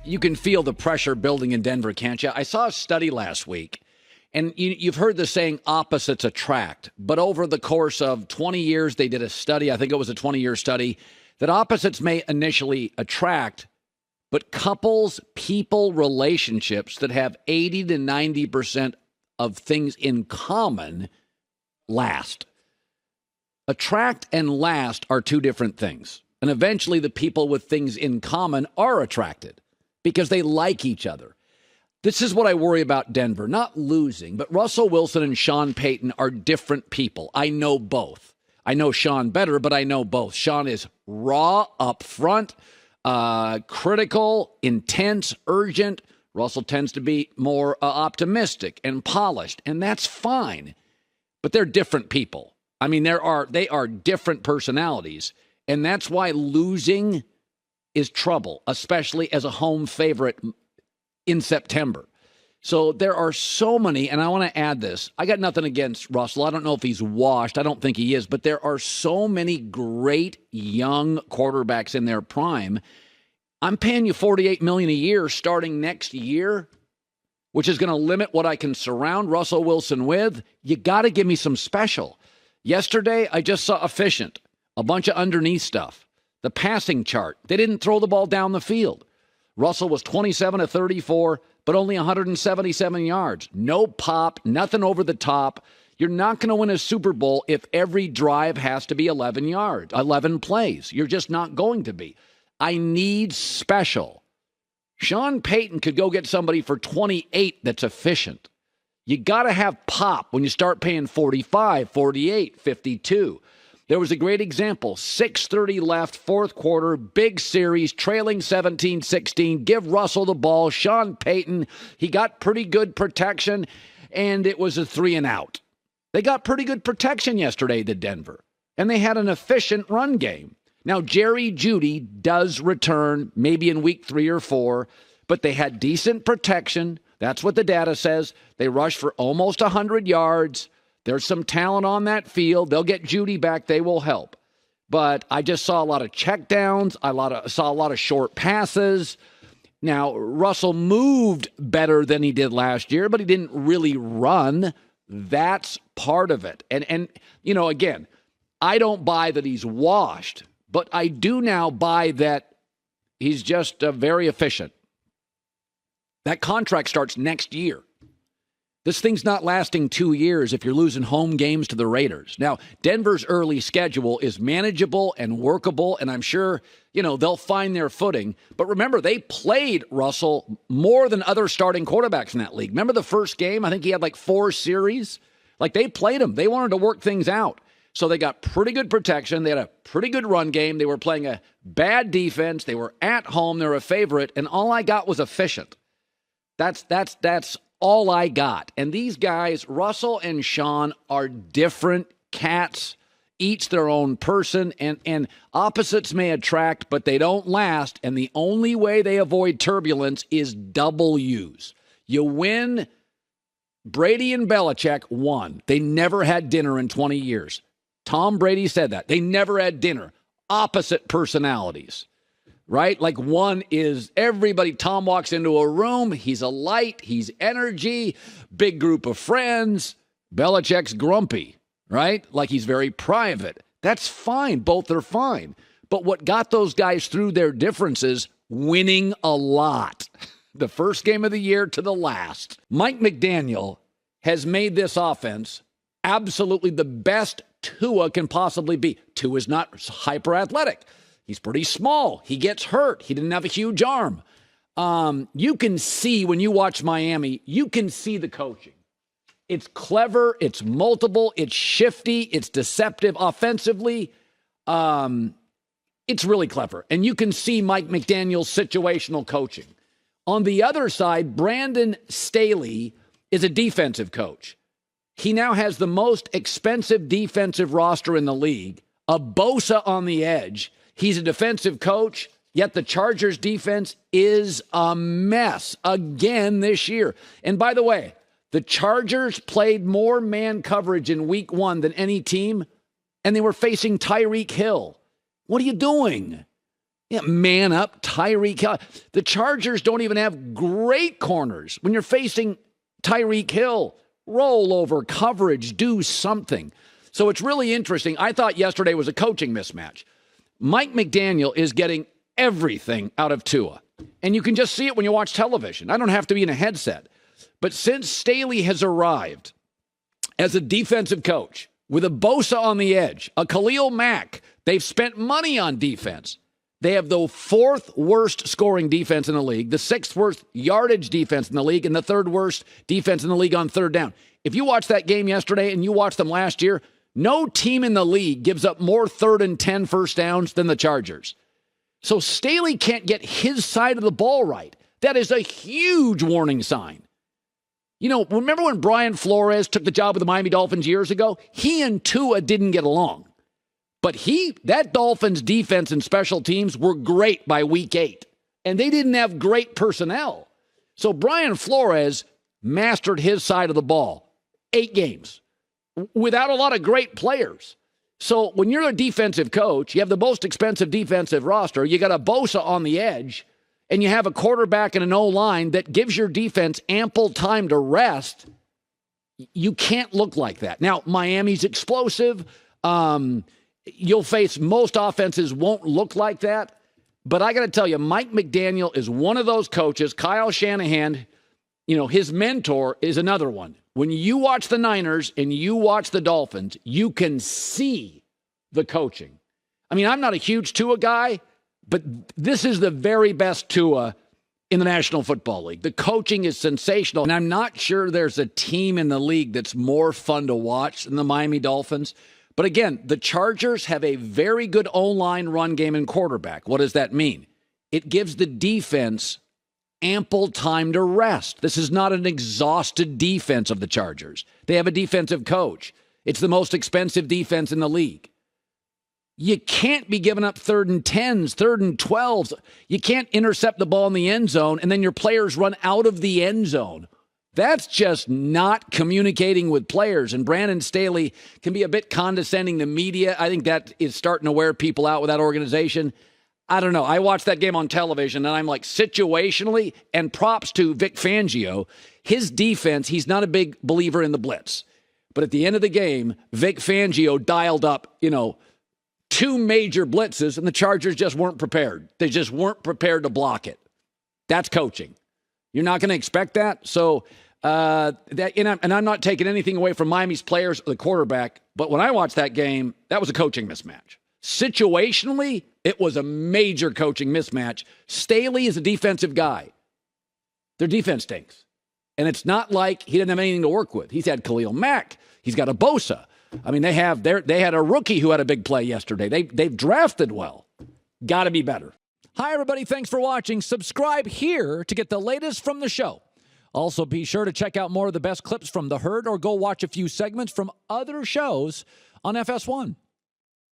you can feel the pressure building in Denver, can't you? I saw a study last week, and you've heard the saying opposites attract. But over the course of 20 years, they did a study, I think it was a 20-year study, that opposites may initially attract, but couples, people, relationships that have 80 to 90% of things in common last. Attract and last are two different things. And eventually the people with things in common are attracted because they like each other. This is what I worry about Denver, not losing, but Russell Wilson and Sean Payton are different people. I know both. I know Sean better, but I know both. Sean is raw, upfront, critical, intense, urgent. Russell tends to be more optimistic and polished, and that's fine. But they're different people. I mean, they are different personalities. And that's why losing is trouble, especially as a home favorite in September. So there are so many, and I want to add this. I got nothing against Russell. I don't know if he's washed. I don't think he is. But there are so many great young quarterbacks in their prime. I'm paying you $48 million a year starting next year, which is going to limit what I can surround Russell Wilson with. You got to give me some special. Yesterday, I just saw efficient. A bunch of underneath stuff. The passing chart. They didn't throw the ball down the field. Russell was 27 of 34, but only 177 yards. No pop, nothing over the top. You're not going to win a Super Bowl if every drive has to be 11 yards, 11 plays. You're just not going to be. I need special. Sean Payton could go get somebody for 28 that's efficient. You got to have pop when you start paying 45, 48, 52. There was a great example. 6:30 left, fourth quarter, big series, trailing 17-16. Give Russell the ball. Sean Payton, he got pretty good protection, and it was a 3-and-out. They got pretty good protection yesterday to Denver, and they had an efficient run game. Now, Jerry Jeudy does return maybe in week 3 or 4, but they had decent protection. That's what the data says. They rushed for almost 100 yards. There's some talent on that field. They'll get Jeudy back. They will help. But I just saw a lot of checkdowns. Saw a lot of short passes. Now, Russell moved better than he did last year, but he didn't really run. That's part of it. And you know, again, I don't buy that he's washed, but I do now buy that he's just very efficient. That contract starts next year. This thing's not lasting 2 years if you're losing home games to the Raiders. Now, Denver's early schedule is manageable and workable, and I'm sure, they'll find their footing. But remember, they played Russell more than other starting quarterbacks in that league. Remember the first game? I think he had like 4 series. They played him. They wanted to work things out. So they got pretty good protection. They had a pretty good run game. They were playing a bad defense. They were at home. They're a favorite. And all I got was efficient. That's all I got. And these guys, Russell and Sean, are different cats, each their own person, and opposites may attract, but they don't last. And the only way they avoid turbulence is W's. You win. Brady and Belichick won. They never had dinner in 20 years. Tom Brady said that. They never had dinner. Opposite personalities. Right? One is everybody. Tom walks into a room. He's a light. He's energy. Big group of friends. Belichick's grumpy. Right? He's very private. That's fine. Both are fine. But what got those guys through their differences? Winning a lot. The first game of the year to the last. Mike McDaniel has made this offense absolutely the best Tua can possibly be. Tua is not hyper athletic. He's pretty small. He gets hurt. He didn't have a huge arm. You can see when you watch Miami, you can see the coaching. It's clever. It's multiple. It's shifty. It's deceptive offensively. It's really clever. And you can see Mike McDaniel's situational coaching. On the other side, Brandon Staley is a defensive coach. He now has the most expensive defensive roster in the league, a Bosa on the edge. He's a defensive coach, yet the Chargers defense is a mess again this year. And by the way, the Chargers played more man coverage in week 1 than any team, and they were facing Tyreek Hill. What are you doing? Yeah, man up, Tyreek Hill. The Chargers don't even have great corners. When you're facing Tyreek Hill, roll over, coverage, do something. So it's really interesting. I thought yesterday was a coaching mismatch. Mike McDaniel is getting everything out of Tua. And you can just see it when you watch television. I don't have to be in a headset. But since Staley has arrived as a defensive coach with a Bosa on the edge, a Khalil Mack, they've spent money on defense. They have the fourth worst scoring defense in the league, the sixth worst yardage defense in the league, and the third worst defense in the league on third down. If you watched that game yesterday and you watched them last year, no team in the league gives up more 3rd and 10 first downs than the Chargers. So Staley can't get his side of the ball right. That is a huge warning sign. You know, remember when Brian Flores took the job with the Miami Dolphins years ago? He and Tua didn't get along. But that Dolphins defense and special teams were great by week 8. And they didn't have great personnel. So Brian Flores mastered his side of the ball. 8 games. Without a lot of great players. So when you're a defensive coach, you have the most expensive defensive roster. You got a Bosa on the edge. And you have a quarterback and an O-line that gives your defense ample time to rest. You can't look like that. Now, Miami's explosive. You'll face most offenses won't look like that. But I got to tell you, Mike McDaniel is one of those coaches. Kyle Shanahan, you know, his mentor is another one. When you watch the Niners and you watch the Dolphins, you can see the coaching. I mean, I'm not a huge Tua guy, but this is the very best Tua in the National Football League. The coaching is sensational, and I'm not sure there's a team in the league that's more fun to watch than the Miami Dolphins. But again, the Chargers have a very good O-line, run game, and quarterback. What does that mean? It gives the defense ample time to rest. This is not an exhausted defense of the Chargers. They have a defensive coach. It's the most expensive defense in the league. You can't be giving up 3rd and 10s, 3rd and 12s. You can't intercept the ball in the end zone and then your players run out of the end zone. That's just not communicating with players. And Brandon Staley can be a bit condescending to media. I think that is starting to wear people out with that organization. I don't know. I watched that game on television, and I'm like, situationally, and props to Vic Fangio, his defense, he's not a big believer in the blitz. But at the end of the game, Vic Fangio dialed up, 2 major blitzes, and the Chargers just weren't prepared. They just weren't prepared to block it. That's coaching. You're not going to expect that. So, and I'm not taking anything away from Miami's players or the quarterback, but when I watched that game, that was a coaching mismatch. Situationally, it was a major coaching mismatch. Staley is a defensive guy. Their defense stinks. And it's not like he didn't have anything to work with. He's had Khalil Mack. He's got a Bosa. I mean, they had a rookie who had a big play yesterday. They've drafted well. Got to be better. Hi, everybody. Thanks for watching. Subscribe here to get the latest from the show. Also, be sure to check out more of the best clips from The Herd or go watch a few segments from other shows on FS1.